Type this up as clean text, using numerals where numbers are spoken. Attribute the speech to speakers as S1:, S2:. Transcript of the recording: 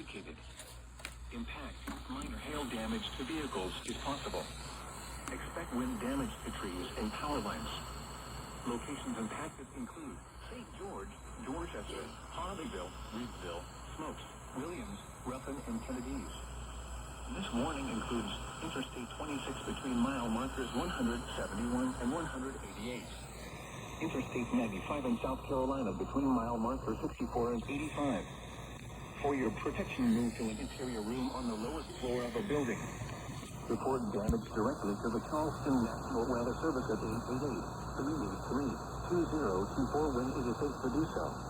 S1: indicated. Impact, minor hail damage to vehicles is possible. Expect wind damage to trees and power lines. Locations impacted include St. George, Dorchester, Harleyville, Reedsville, Smokes, Williams, Ruffin, and Kennedy's. This warning includes Interstate 26 between mile markers 171 and 188. Interstate 95 in South Carolina between mile markers 64 and 85. For your protection, move to an interior room on the lowest floor of a building. Report damage directly to the Charleston National Weather Service at 888-383-2024 when it is safe to do so.